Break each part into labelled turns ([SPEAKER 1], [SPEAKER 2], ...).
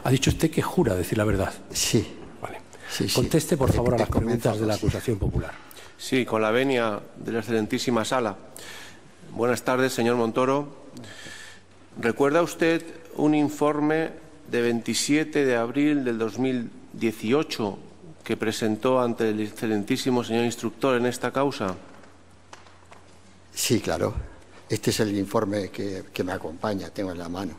[SPEAKER 1] Ha dicho usted que jura decir la verdad.
[SPEAKER 2] Sí.
[SPEAKER 1] Vale.
[SPEAKER 2] Sí, sí.
[SPEAKER 1] Conteste, por favor, a las preguntas de la
[SPEAKER 2] Sí.
[SPEAKER 1] acusación popular.
[SPEAKER 3] Sí, con la venia de la excelentísima sala. Buenas tardes, señor Montoro. ¿Recuerda usted un informe de 27 de abril del 2018 que presentó ante el excelentísimo señor instructor en esta causa?
[SPEAKER 2] Sí, claro. Este es el informe que me acompaña, tengo en la mano.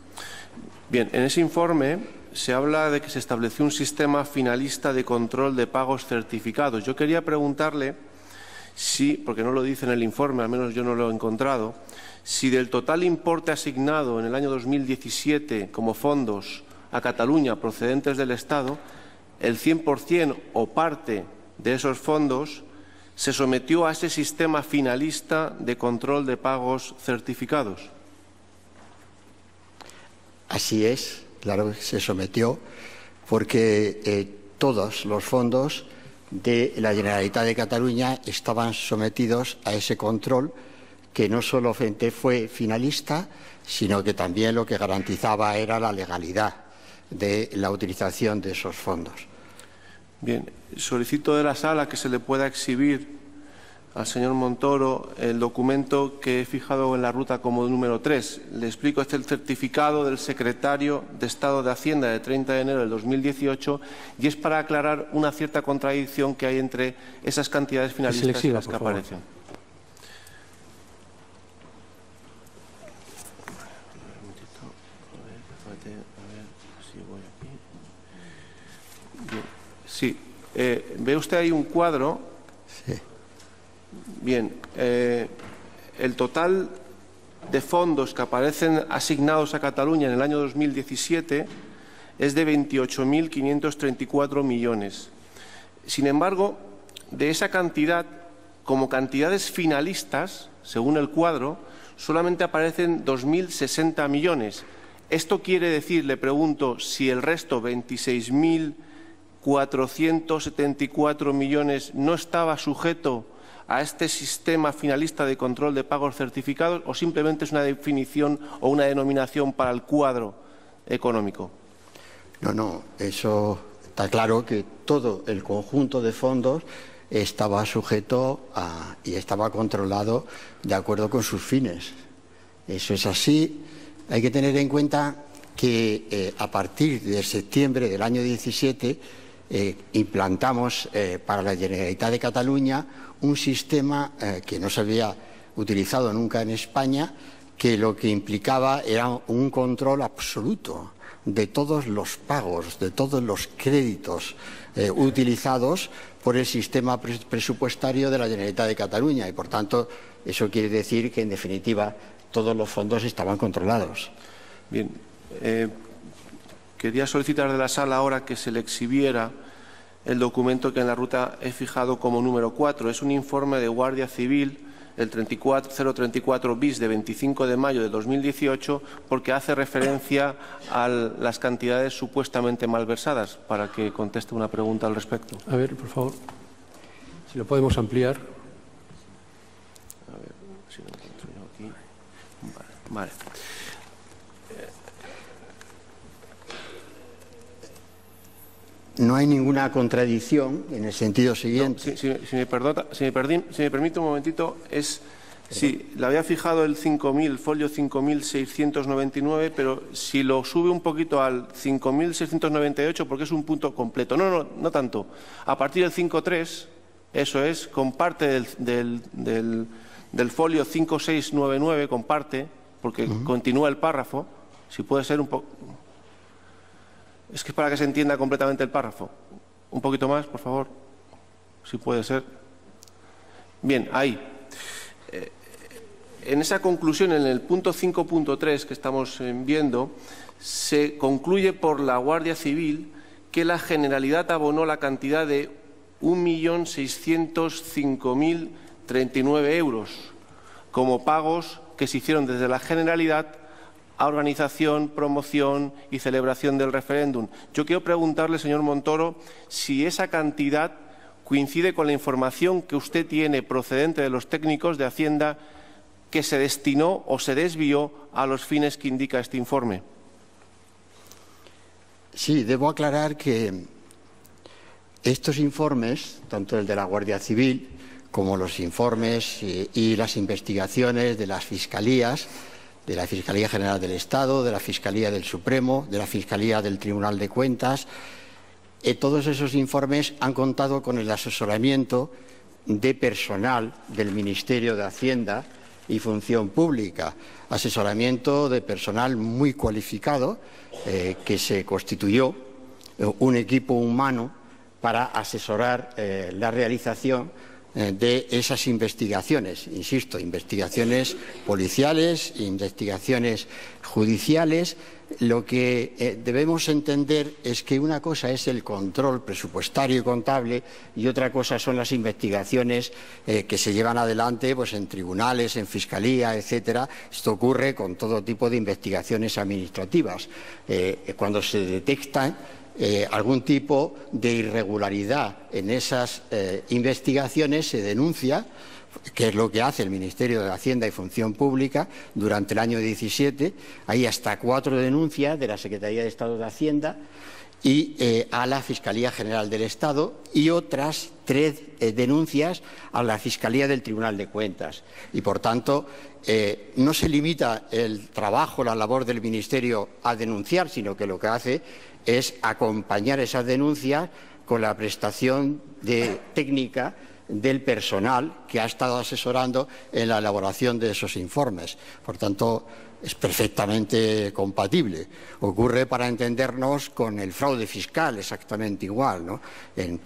[SPEAKER 3] Bien, en ese informe se habla de que se estableció un sistema finalista de control de pagos certificados. Yo quería preguntarle si, porque no lo dice en el informe, al menos yo no lo he encontrado, si del total importe asignado en el año 2017 como fondos a Cataluña procedentes del Estado, el 100% o parte de esos fondos se sometió a ese sistema finalista de control de pagos certificados.
[SPEAKER 2] Así es, claro que se sometió, porque todos los fondos de la Generalitat de Cataluña estaban sometidos a ese control que no solamente fue finalista, sino que también lo que garantizaba era la legalidad de la utilización de esos fondos.
[SPEAKER 3] Bien, solicito de la sala que se le pueda exhibir al señor Montoro el documento que he fijado en la ruta como número 3. Le explico, este es el certificado del secretario de Estado de Hacienda de 30 de enero del 2018 y es para aclarar una cierta contradicción que hay entre esas cantidades finalistas y las que aparecen. Sí, ¿ve usted ahí un cuadro?
[SPEAKER 2] Sí.
[SPEAKER 3] Bien, el total de fondos que aparecen asignados a Cataluña en el año 2017 es de 28.534 millones. Sin embargo, de esa cantidad, como cantidades finalistas, según el cuadro, solamente aparecen 2.060 millones. Esto quiere decir, le pregunto, si el resto, 26.474 millones, no estaba sujeto a este sistema finalista de control de pagos certificados o simplemente es una definición o una denominación para el cuadro económico.
[SPEAKER 2] No, eso está claro que todo el conjunto de fondos estaba sujeto y estaba controlado de acuerdo con sus fines. Eso es así. Hay que tener en cuenta que a partir de septiembre del año 17 implantamos para la Generalitat de Cataluña un sistema que no se había utilizado nunca en España, que lo que implicaba era un control absoluto de todos los pagos, de todos los créditos utilizados por el sistema presupuestario de la Generalitat de Cataluña y, por tanto, eso quiere decir que, en definitiva, todos los fondos estaban controlados.
[SPEAKER 3] Bien, quería solicitar de la sala ahora que se le exhibiera el documento que en la ruta he fijado como número 4. Es un informe de Guardia Civil, el 034 bis de 25 de mayo de 2018, porque hace referencia a las cantidades supuestamente malversadas, para que conteste una pregunta al respecto.
[SPEAKER 1] A ver, por favor, si lo podemos ampliar.
[SPEAKER 3] A ver si lo encuentro yo aquí. Vale.
[SPEAKER 2] No hay ninguna contradicción en el sentido siguiente.
[SPEAKER 3] No, si me permite un momentito, sí, le había fijado el 5.000, folio 5.699, pero si lo sube un poquito al 5.698, porque es un punto completo. No tanto. A partir del 5.3, eso es, comparte del folio 5.699, comparte, porque continúa el párrafo, si puede ser un poco. Es que es para que se entienda completamente el párrafo. Un poquito más, por favor, si puede ser. Bien, ahí. En esa conclusión, en el punto 5.3 que estamos viendo, se concluye por la Guardia Civil que la Generalidad abonó la cantidad de 1.605.039 euros como pagos que se hicieron desde la Generalidad a organización, promoción y celebración del referéndum. Yo quiero preguntarle, señor Montoro, si esa cantidad coincide con la información que usted tiene procedente de los técnicos de Hacienda que se destinó o se desvió a los fines que indica este informe.
[SPEAKER 2] Sí, debo aclarar que estos informes, tanto el de la Guardia Civil como los informes y las investigaciones de las fiscalías, de la Fiscalía General del Estado, de la Fiscalía del Supremo, de la Fiscalía del Tribunal de Cuentas, todos esos informes han contado con el asesoramiento de personal del Ministerio de Hacienda y Función Pública, asesoramiento de personal muy cualificado que se constituyó un equipo humano para asesorar la realización de esas investigaciones, insisto, investigaciones policiales, investigaciones judiciales. Lo que debemos entender es que una cosa es el control presupuestario y contable y otra cosa son las investigaciones que se llevan adelante pues, en tribunales, en fiscalía, etcétera. Esto ocurre con todo tipo de investigaciones administrativas. Cuando se detectan algún tipo de irregularidad en esas investigaciones, se denuncia, que es lo que hace el Ministerio de Hacienda y Función Pública durante el año 17. Hay hasta 4 denuncias de la Secretaría de Estado de Hacienda y a la Fiscalía General del Estado y otras 3 denuncias a la Fiscalía del Tribunal de Cuentas. Y, por tanto, no se limita el trabajo, la labor del Ministerio a denunciar, sino que lo que hace es acompañar esas denuncias con la prestación de técnica del personal que ha estado asesorando en la elaboración de esos informes. Por tanto, es perfectamente compatible. Ocurre, para entendernos, con el fraude fiscal exactamente igual, ¿no?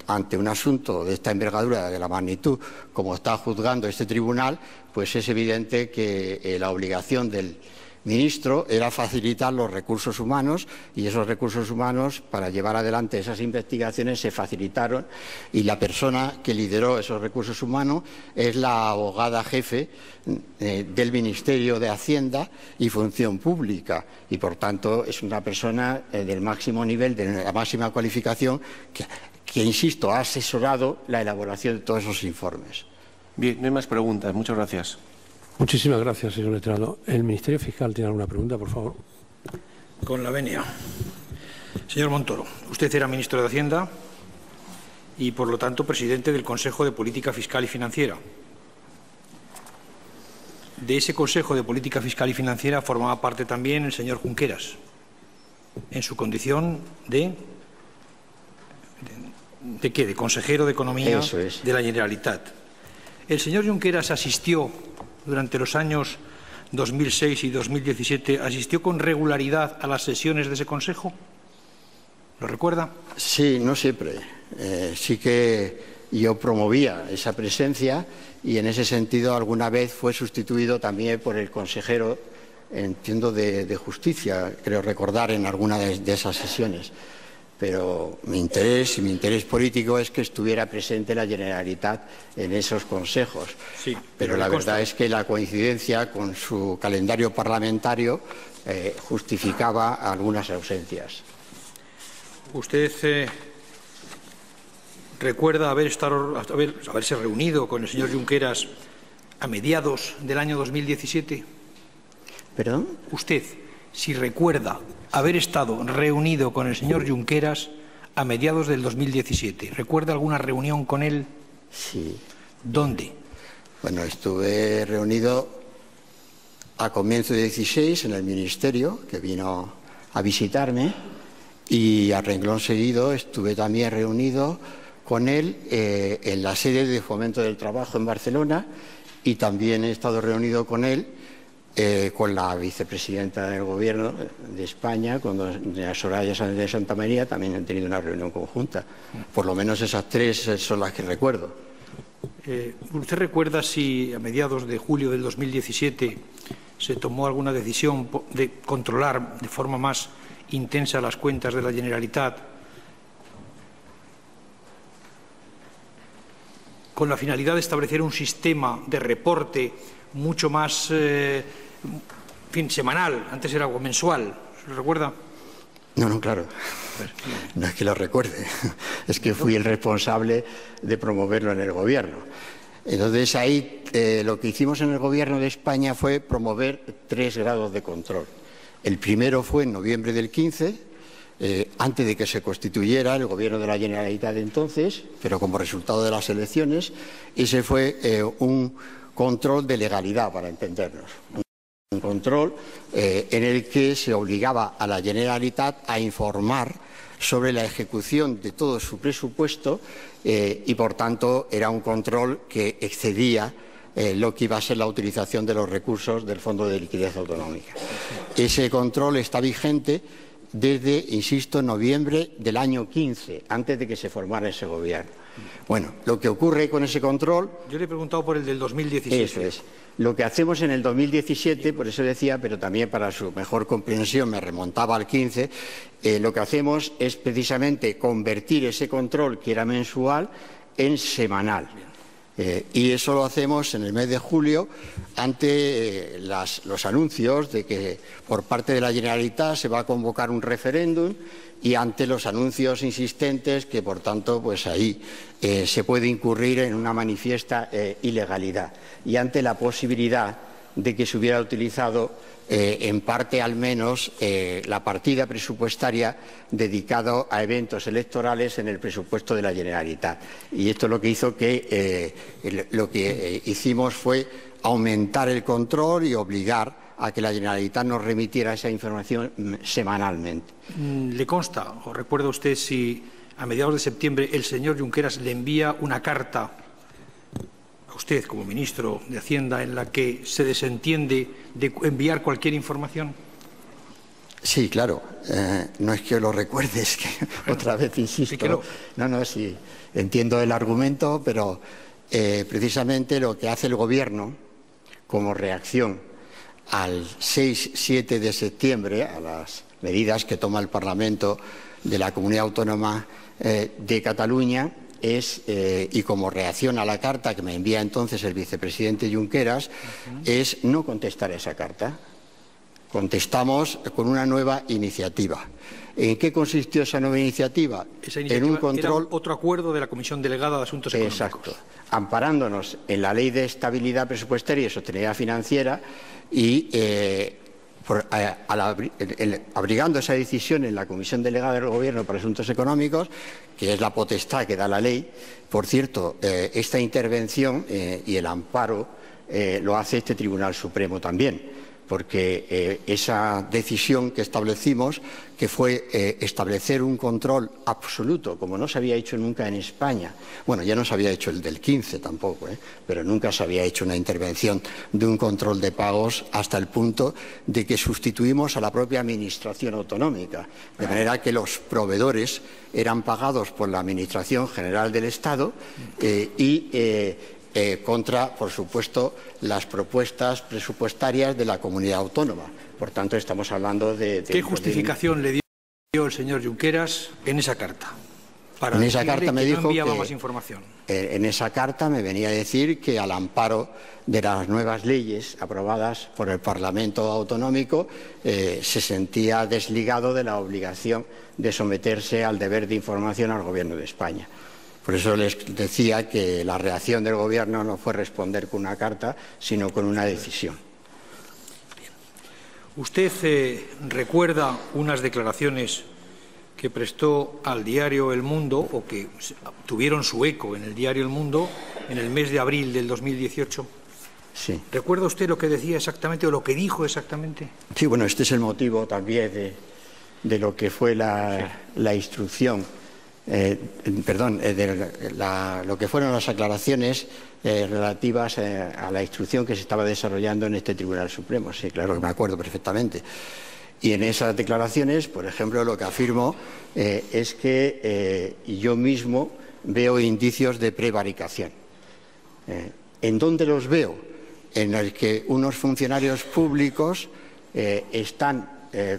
[SPEAKER 2] Ante un asunto de esta envergadura, de la magnitud, como está juzgando este tribunal, pues es evidente que la obligación del ministro era facilitar los recursos humanos y esos recursos humanos para llevar adelante esas investigaciones se facilitaron y la persona que lideró esos recursos humanos es la abogada jefe del Ministerio de Hacienda y Función Pública y por tanto es una persona del máximo nivel, de la máxima cualificación que insisto, ha asesorado la elaboración de todos esos informes.
[SPEAKER 3] Bien, no hay más preguntas. Muchas gracias.
[SPEAKER 1] Muchísimas gracias, señor letrado. ¿El Ministerio Fiscal tiene alguna pregunta, por favor?
[SPEAKER 4] Con la venia. Señor Montoro, usted era ministro de Hacienda y, por lo tanto, presidente del Consejo de Política Fiscal y Financiera. De ese Consejo de Política Fiscal y Financiera formaba parte también el señor Junqueras, en su condición ¿de qué? De consejero de Economía de la Generalitat. El señor Junqueras asistió durante los años 2006 y 2017, ¿asistió con regularidad a las sesiones de ese Consejo? ¿Lo recuerda?
[SPEAKER 2] Sí, no siempre. Sí que yo promovía esa presencia y en ese sentido alguna vez fue sustituido también por el consejero, entiendo, de Justicia, creo recordar, en alguna de esas sesiones. Pero mi interés político es que estuviera presente la Generalitat en esos consejos.
[SPEAKER 4] Sí,
[SPEAKER 2] pero la verdad es que la coincidencia con su calendario parlamentario justificaba algunas ausencias.
[SPEAKER 4] ¿Usted recuerda haberse reunido con el señor Junqueras a mediados del año 2017?
[SPEAKER 2] ¿Perdón?
[SPEAKER 4] ¿Usted, si recuerda haber estado reunido con el señor Junqueras a mediados del 2017. ¿Recuerda alguna reunión con él?
[SPEAKER 2] Sí.
[SPEAKER 4] ¿Dónde?
[SPEAKER 2] Bueno, estuve reunido a comienzo de 16 en el Ministerio, que vino a visitarme, y a renglón seguido estuve también reunido con él en la sede de Fomento del Trabajo en Barcelona y también he estado reunido con él con la vicepresidenta del Gobierno de España, con Soraya Sáenz de Santamaría, también han tenido una reunión conjunta. Por lo menos esas 3 son las que recuerdo.
[SPEAKER 4] ¿Usted recuerda si a mediados de julio del 2017 se tomó alguna decisión de controlar de forma más intensa las cuentas de la Generalitat con la finalidad de establecer un sistema de reporte mucho más semanal? Antes era algo mensual. ¿Se recuerda?
[SPEAKER 2] No, claro. No es que lo recuerde, es que fui el responsable de promoverlo en el Gobierno. Entonces ahí lo que hicimos en el Gobierno de España fue promover 3 grados de control. El primero fue en noviembre del 15, antes de que se constituyera el Gobierno de la Generalitat de entonces, pero como resultado de las elecciones, ese fue un control de legalidad, para entendernos. Un control en el que se obligaba a la Generalitat a informar sobre la ejecución de todo su presupuesto y, por tanto, era un control que excedía lo que iba a ser la utilización de los recursos del Fondo de Liquidez Autonómica. Ese control está vigente desde, insisto, noviembre del año 15, antes de que se formara ese gobierno. Bueno, lo que ocurre con ese control...
[SPEAKER 4] Yo le he preguntado por el del 2017.
[SPEAKER 2] Eso es. Lo que hacemos en el 2017, por eso decía, pero también para su mejor comprensión me remontaba al 15, lo que hacemos es precisamente convertir ese control, que era mensual, en semanal. Y eso lo hacemos en el mes de julio ante los anuncios de que por parte de la Generalitat se va a convocar un referéndum y ante los anuncios insistentes que, por tanto, pues ahí se puede incurrir en una manifiesta ilegalidad y ante la posibilidad de que se hubiera utilizado en parte al menos la partida presupuestaria dedicada a eventos electorales en el presupuesto de la Generalitat. Y esto es lo que hizo que lo que hicimos fue aumentar el control y obligar a que la Generalitat nos remitiera esa información semanalmente.
[SPEAKER 4] ¿Le consta o recuerda usted si a mediados de septiembre el señor Junqueras le envía una carta a usted como ministro de Hacienda en la que se desentiende de enviar cualquier información?
[SPEAKER 2] Sí, claro. No es que lo recuerdes, que otra vez insisto. No, sí, entiendo el argumento, pero precisamente lo que hace el Gobierno como reacción al 6-7 de septiembre, a las medidas que toma el Parlamento de la Comunidad Autónoma de Cataluña, y como reacción a la carta que me envía entonces el vicepresidente Junqueras, es no contestar a esa carta. Contestamos con una nueva iniciativa. ¿En qué consistió esa nueva iniciativa?
[SPEAKER 4] Esa iniciativa
[SPEAKER 2] en un control...
[SPEAKER 4] era otro acuerdo de la Comisión Delegada de Asuntos Económicos.
[SPEAKER 2] Exacto. Amparándonos en la Ley de Estabilidad Presupuestaria y Sostenibilidad Financiera y abrigando esa decisión en la Comisión Delegada del Gobierno para Asuntos Económicos, que es la potestad que da la ley. Por cierto, esta intervención y el amparo lo hace este Tribunal Supremo también, porque esa decisión que establecimos, que fue establecer un control absoluto, como no se había hecho nunca en España. Bueno, ya no se había hecho el del 15 tampoco, pero nunca se había hecho una intervención de un control de pagos hasta el punto de que sustituimos a la propia Administración Autonómica, de manera que los proveedores eran pagados por la Administración General del Estado contra, por supuesto, las propuestas presupuestarias de la comunidad autónoma. Por tanto, estamos hablando de...
[SPEAKER 4] ¿Qué justificación le dio el señor Junqueras en esa carta? Para
[SPEAKER 2] en esa carta me dijo
[SPEAKER 4] no enviaba más información.
[SPEAKER 2] En esa carta me venía a decir que al amparo de las nuevas leyes aprobadas por el Parlamento Autonómico se sentía desligado de la obligación de someterse al deber de información al Gobierno de España. Por eso les decía que la reacción del Gobierno no fue responder con una carta, sino con una decisión.
[SPEAKER 4] ¿Usted recuerda unas declaraciones que prestó al diario El Mundo o que tuvieron su eco en el diario El Mundo en el mes de abril del 2018?
[SPEAKER 2] Sí.
[SPEAKER 4] ¿Recuerda usted lo que decía exactamente o lo que dijo exactamente?
[SPEAKER 2] Sí, bueno, este es el motivo también de lo que fue la instrucción. Lo que fueron las aclaraciones relativas a la instrucción que se estaba desarrollando en este Tribunal Supremo. Sí, claro que me acuerdo perfectamente. Y en esas declaraciones, por ejemplo, lo que afirmo es que yo mismo veo indicios de prevaricación. ¿En dónde los veo? En el que unos funcionarios públicos están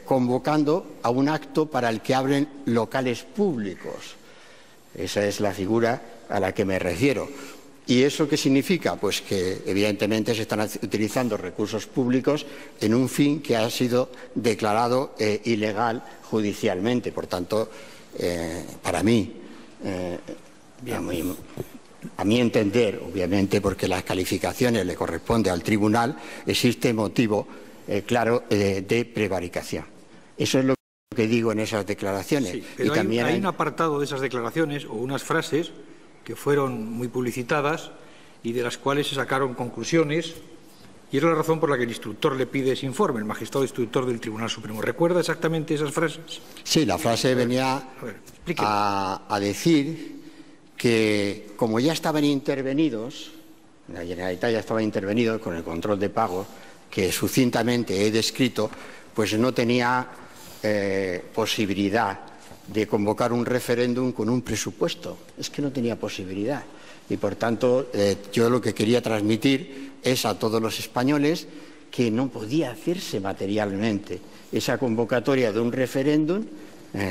[SPEAKER 2] convocando a un acto para el que abren locales públicos. Esa es la figura a la que me refiero. ¿Y eso qué significa? Pues que evidentemente se están utilizando recursos públicos en un fin que ha sido declarado ilegal judicialmente. Por tanto, para mí, a mi entender, obviamente, porque las calificaciones le corresponde al tribunal, existe motivo claro de prevaricación. Eso es lo que digo en esas declaraciones.
[SPEAKER 4] Sí, pero hay un apartado de esas declaraciones o unas frases que fueron muy publicitadas y de las cuales se sacaron conclusiones, y es la razón por la que el instructor le pide ese informe, el magistrado instructor del Tribunal Supremo. ¿Recuerda exactamente esas frases?
[SPEAKER 2] Sí, la frase venía a decir que, como ya estaban intervenidos, la Generalitat ya estaba intervenido con el control de pagos, que sucintamente he descrito, pues no tenía posibilidad de convocar un referéndum con un presupuesto. Es que no tenía posibilidad. Y, por tanto, yo lo que quería transmitir es a todos los españoles que no podía hacerse materialmente esa convocatoria de un referéndum,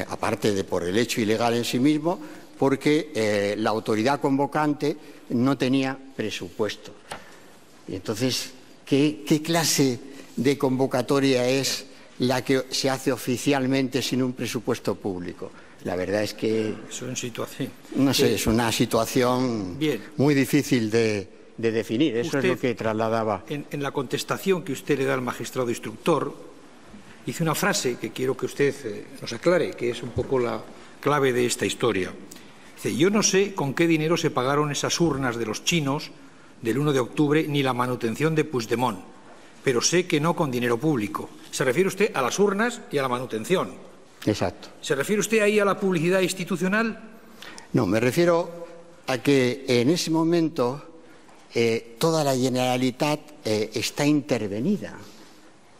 [SPEAKER 2] aparte de por el hecho ilegal en sí mismo, porque la autoridad convocante no tenía presupuesto. Y entonces, ¿qué clase de convocatoria es la que se hace oficialmente sin un presupuesto público? La verdad es que no sé, es una situación muy difícil de definir. Eso es lo que trasladaba.
[SPEAKER 4] En la contestación que usted le da al magistrado instructor, dice una frase que quiero que usted nos aclare, que es un poco la clave de esta historia. Dice: yo no sé con qué dinero se pagaron esas urnas de los chinos del 1 de octubre ni la manutención de Puigdemont, pero sé que no con dinero público. Se refiere usted a las urnas y a la manutención.
[SPEAKER 2] Exacto.
[SPEAKER 4] ¿Se refiere usted ahí a la publicidad institucional?
[SPEAKER 2] No, me refiero a que en ese momento toda la Generalitat está intervenida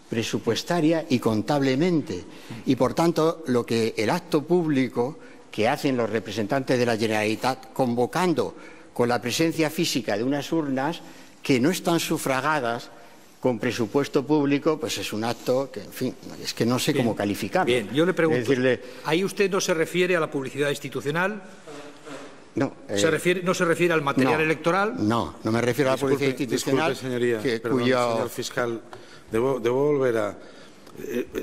[SPEAKER 2] presupuestaria y contablemente, y por tanto lo que el acto público que hacen los representantes de la Generalitat convocando con la presencia física de unas urnas que no están sufragadas con presupuesto público, pues es un acto que, en fin, es que no sé cómo calificarlo.
[SPEAKER 4] Bien, yo le pregunto, ¿ahí usted no se refiere a la publicidad institucional?
[SPEAKER 2] No.
[SPEAKER 4] ¿No se refiere al material electoral?
[SPEAKER 2] No, no me refiero a la publicidad institucional.
[SPEAKER 5] Disculpe, señoría, señor fiscal, debo volver a...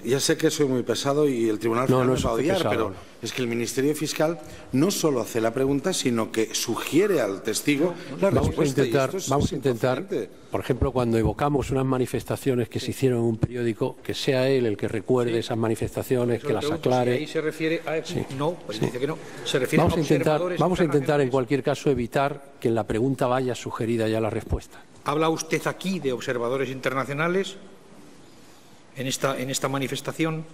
[SPEAKER 5] ya sé que soy muy pesado y el Tribunal Fiscal nos va a odiar, pero es que el Ministerio Fiscal no solo hace la pregunta, sino que sugiere al testigo la respuesta.
[SPEAKER 1] Vamos a intentar, por ejemplo, cuando evocamos unas manifestaciones que se hicieron en un periódico, que sea él el que recuerde esas manifestaciones, que las aclare.
[SPEAKER 4] Si ahí se refiere a... No, pues dice que no. Se refiere
[SPEAKER 1] vamos a intentar, en cualquier caso, evitar que en la pregunta vaya sugerida ya la respuesta.
[SPEAKER 4] ¿Habla usted aquí de observadores internacionales? ¿En esta manifestación?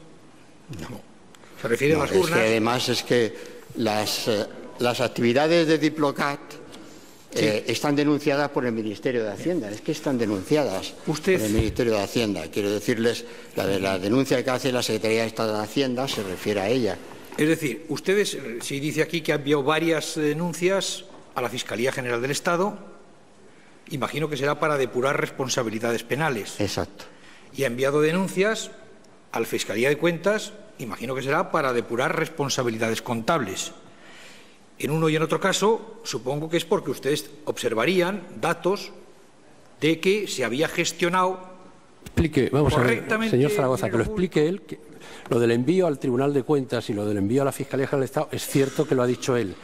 [SPEAKER 4] No. ¿Se refiere a las urnas?
[SPEAKER 2] Es que además es que las actividades de Diplocat están denunciadas por el Ministerio de Hacienda. Es que están denunciadas por el Ministerio de Hacienda. Quiero decirles, la denuncia que hace la Secretaría de Estado de Hacienda se refiere a ella.
[SPEAKER 4] Es decir, ustedes, si dice aquí que ha enviado varias denuncias a la Fiscalía General del Estado, imagino que será para depurar responsabilidades penales.
[SPEAKER 2] Exacto.
[SPEAKER 4] Y ha enviado denuncias a la Fiscalía de Cuentas, imagino que será para depurar responsabilidades contables. En uno y en otro caso, supongo que es porque ustedes observarían datos de que se había gestionado correctamente.
[SPEAKER 1] Señor Zaragoza, que lo explique él. Lo del envío al Tribunal de Cuentas y lo del envío a la Fiscalía General del Estado es cierto que lo ha dicho él.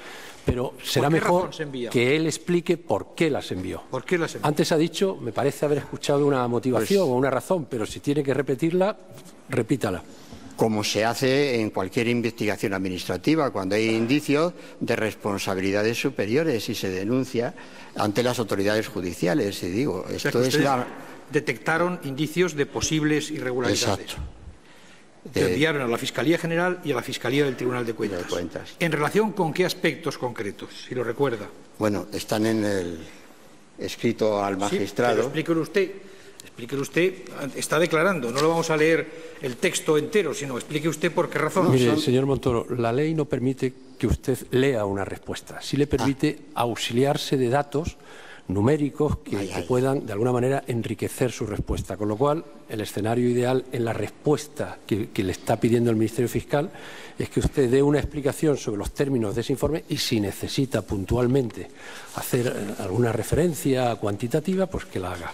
[SPEAKER 1] Pero será mejor que él explique por qué las envió.
[SPEAKER 4] ¿Por qué las envió?
[SPEAKER 1] Antes ha dicho, me parece haber escuchado una motivación o una razón, pero si tiene que repetirla, repítala.
[SPEAKER 2] Como se hace en cualquier investigación administrativa, cuando hay indicios de responsabilidades superiores y se denuncia ante las autoridades judiciales. Y digo, esto es
[SPEAKER 4] detectaron indicios de posibles irregularidades.
[SPEAKER 2] Exacto.
[SPEAKER 4] Enviaron a la Fiscalía General y a la Fiscalía del Tribunal de Cuentas. ¿En relación con qué aspectos concretos, si lo recuerda?
[SPEAKER 2] Bueno, están en el escrito al magistrado.
[SPEAKER 4] Sí, pero explíquelo usted, está declarando, no lo vamos a leer el texto entero, sino explique usted por qué razón.
[SPEAKER 1] Mire, señor Montoro, la ley no permite que usted lea una respuesta, sí le permite auxiliarse de datos numéricos que puedan, de alguna manera, enriquecer su respuesta. Con lo cual, el escenario ideal en la respuesta que le está pidiendo el Ministerio Fiscal es que usted dé una explicación sobre los términos de ese informe y, si necesita puntualmente hacer alguna referencia cuantitativa, pues que la haga.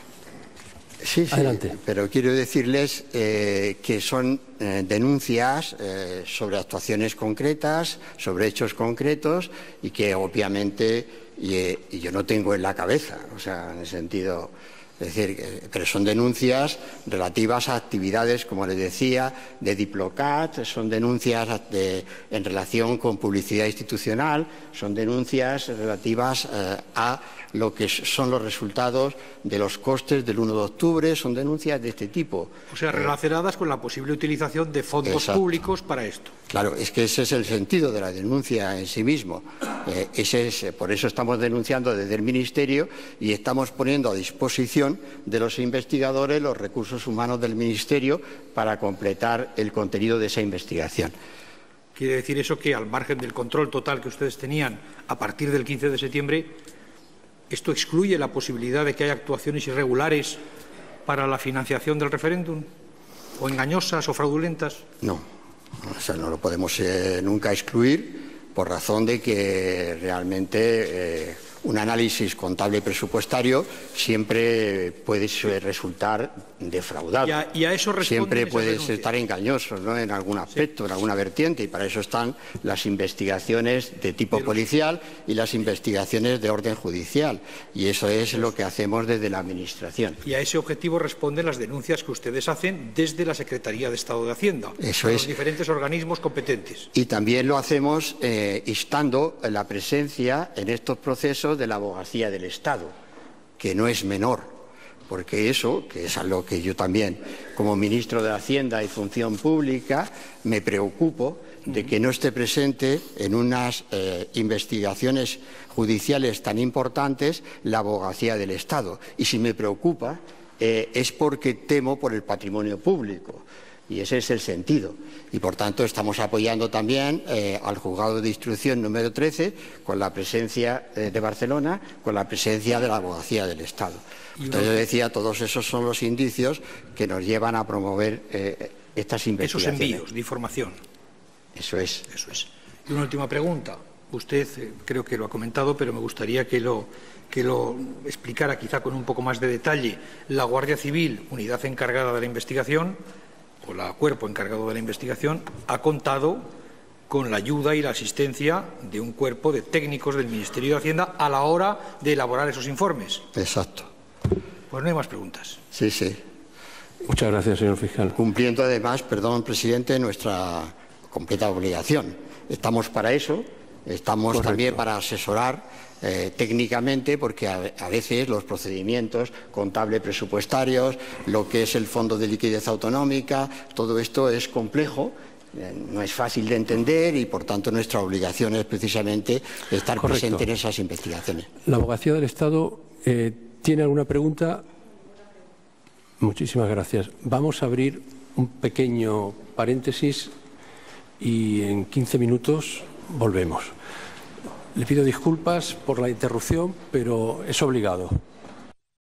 [SPEAKER 2] Sí,
[SPEAKER 1] adelante.
[SPEAKER 2] Pero quiero decirles que son denuncias sobre actuaciones concretas, sobre hechos concretos y que, obviamente, y yo no tengo en la cabeza, o sea, en el sentido, Es decir, pero son denuncias relativas a actividades, como les decía, de Diplocat, son denuncias en relación con publicidad institucional, son denuncias relativas a lo que son los resultados de los costes del 1 de octubre, son denuncias de este tipo.
[SPEAKER 4] O sea, relacionadas con la posible utilización de fondos públicos para esto.
[SPEAKER 2] Claro, es que ese es el sentido de la denuncia en sí mismo. Por eso estamos denunciando desde el Ministerio y estamos poniendo a disposición de los investigadores los recursos humanos del Ministerio para completar el contenido de esa investigación.
[SPEAKER 4] ¿Quiere decir eso que, al margen del control total que ustedes tenían a partir del 15 de septiembre, esto excluye la posibilidad de que haya actuaciones irregulares para la financiación del referéndum? ¿O engañosas o fraudulentas?
[SPEAKER 2] No, o sea, no lo podemos nunca excluir, por razón de que realmente un análisis contable y presupuestario siempre puede resultar defraudado.
[SPEAKER 4] Y a eso
[SPEAKER 2] siempre puede estar engañoso, ¿no?, en algún aspecto, en alguna vertiente, y para eso están las investigaciones de tipo policial y las investigaciones de orden judicial. Y eso es lo que hacemos desde la Administración.
[SPEAKER 4] Y a ese objetivo responden las denuncias que ustedes hacen desde la Secretaría de Estado de Hacienda,
[SPEAKER 2] eso
[SPEAKER 4] a los diferentes organismos competentes.
[SPEAKER 2] Y también lo hacemos instando la presencia en estos procesos de la Abogacía del Estado, que no es menor, porque eso, que es algo que yo también, como ministro de Hacienda y Función Pública, me preocupo de que no esté presente en unas investigaciones judiciales tan importantes la Abogacía del Estado. Y si me preocupa es porque temo por el patrimonio público. Y ese es el sentido. Y, por tanto, estamos apoyando también al Juzgado de Instrucción número 13, con la presencia de Barcelona, con la presencia de la Abogacía del Estado. Entonces, yo decía, todos esos son los indicios que nos llevan a promover estas investigaciones.
[SPEAKER 4] Esos envíos de información.
[SPEAKER 2] Eso es.
[SPEAKER 4] Eso es. Y una última pregunta. Usted creo que lo ha comentado, pero me gustaría que lo explicara quizá con un poco más de detalle. La Guardia Civil, unidad encargada de la investigación, o el cuerpo encargado de la investigación, ha contado con la ayuda y la asistencia de un cuerpo de técnicos del Ministerio de Hacienda a la hora de elaborar esos informes.
[SPEAKER 2] Exacto.
[SPEAKER 4] Pues no hay más preguntas.
[SPEAKER 2] Sí, sí.
[SPEAKER 1] Muchas gracias, señor fiscal.
[SPEAKER 2] Cumpliendo además, perdón, presidente, nuestra completa obligación. Estamos para eso, estamos también para asesorar técnicamente, porque a veces los procedimientos contables presupuestarios, lo que es el Fondo de Liquidez Autonómica, todo esto es complejo, no es fácil de entender y, por tanto, nuestra obligación es precisamente estar presente en esas investigaciones.
[SPEAKER 1] ¿La Abogacía del Estado tiene alguna pregunta? Muchísimas gracias. Vamos a abrir un pequeño paréntesis y en 15 minutos volvemos. Le pido disculpas por la interrupción, pero es obligado.